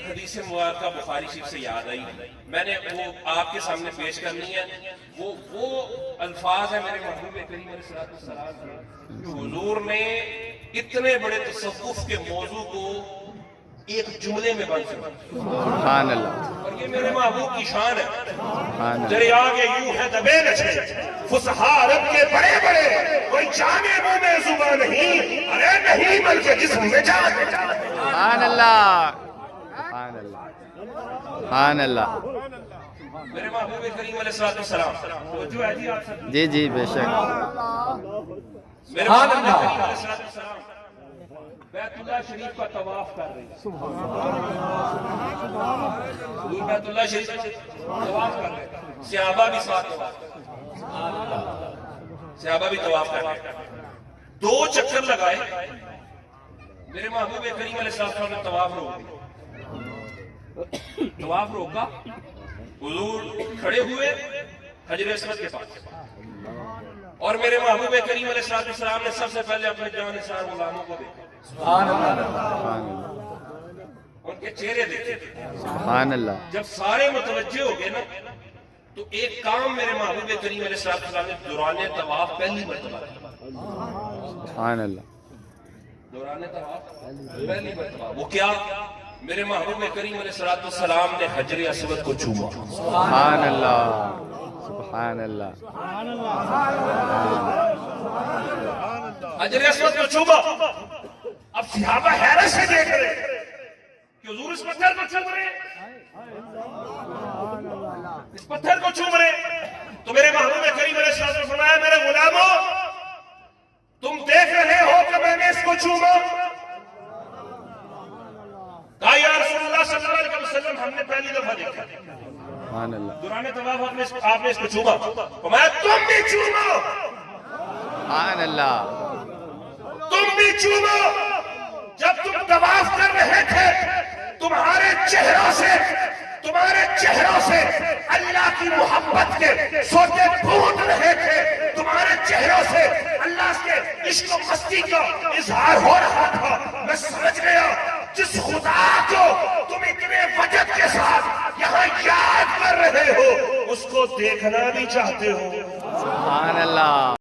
حدیث مبارکہ بخاری شریف سے یاد آئی، میں نے وہ آپ کے سامنے پیش کرنی ہے۔ وہ الفاظ ہیں میرے محبوب کریم علیہ السلام کے، کہ حضور نے اتنے بڑے تصوف کے موضوع کو ایک جملے میں بند کیا۔ سبحان اللہ، اور یہ میرے محبوب کی شان ہے۔ سبحان اللہ، دریا کے یوں ہے دبے نشے، فصحا عرب کے بڑے بڑے، کوئی جانے منہ میں زبان نہیں، ارے نہیں بلکہ جسم میں جان ہے۔ سبحان اللہ، سبحان اللہ، سبحان اللہ۔ میرے محبوب کریم علیہ السلام توجہ ہے جی آپ سب؟ جی جی بے شک۔ میرے محبوب کریم علیہ السلام بیت اللہ شریف کا طواف کر رہے ہیں۔ حضور بیت اللہ شریف کا طواف کر رہے ہیں، صحابہ بھی ساتھ طواف کر رہے ہیں، صحابہ بھی طواف کر رہے ہیں۔ 2 چکر لگائے، میرے محبوب کریم علیہ السلام نے طواف روک دیا۔ طواف روکا، حضور کھڑے ہوئے حجر اسود کے پاس، اور میرے محبوب کریم علیہ السلام نے سب سے پہلے اپنے جان نثار غلاموں کو دیکھا، سبحان اللہ، ان کے چہرے دیکھے۔ سبحان اللہ، جب سارے متوجہ ہو گئے نا، تو ایک کام میرے محبوب کریم علیہ السلام نے دوران طواف پہلی مرتبہ کیا۔ سبحان اللہ، دوران طواف پہلی مرتبہ وہ کیا؟ میرے محبوب کریم علیہ السلام نے حجر اسود کو چوما۔ سبحان اللہ، سبحان اللہ، حجر اسود کو چوما۔ اب صحابہ حیرت سے دیکھ رہے کہ حضور اس پتھر کو چوم رہے ہیں، اس پتھر کو چوم رہے ہیں۔ تو میرے محبوب کریم علیہ السلام نے فرمایا، میرے غلاموں تم دیکھ رہے ہو کہ میں نے اس کو چوما؟ کہا یا رسول اللہ صلی اللہ علیہ وسلم ہم نے پہلی دفعہ دیکھا۔ سبحان اللہ، دوران طواف آپ نے اس کو چوما؟ فرمایا تم بھی چومو، سبحان اللہ، تم بھی چومو۔ جب تم طواف کر رہے تھے تمہارے چہروں سے اللہ کی محبت کے سوتے پھوٹ رہے تھے، تمہارے چہروں سے اللہ کے عشق و مستی کا اظہار ہو رہا تھا۔ میں سمجھ گیا جس خدا کو تم اتنے وجد کے ساتھ یہاں یاد کر رہے ہو، اس کو دیکھنا بھی چاہتے ہو۔ سبحان اللہ۔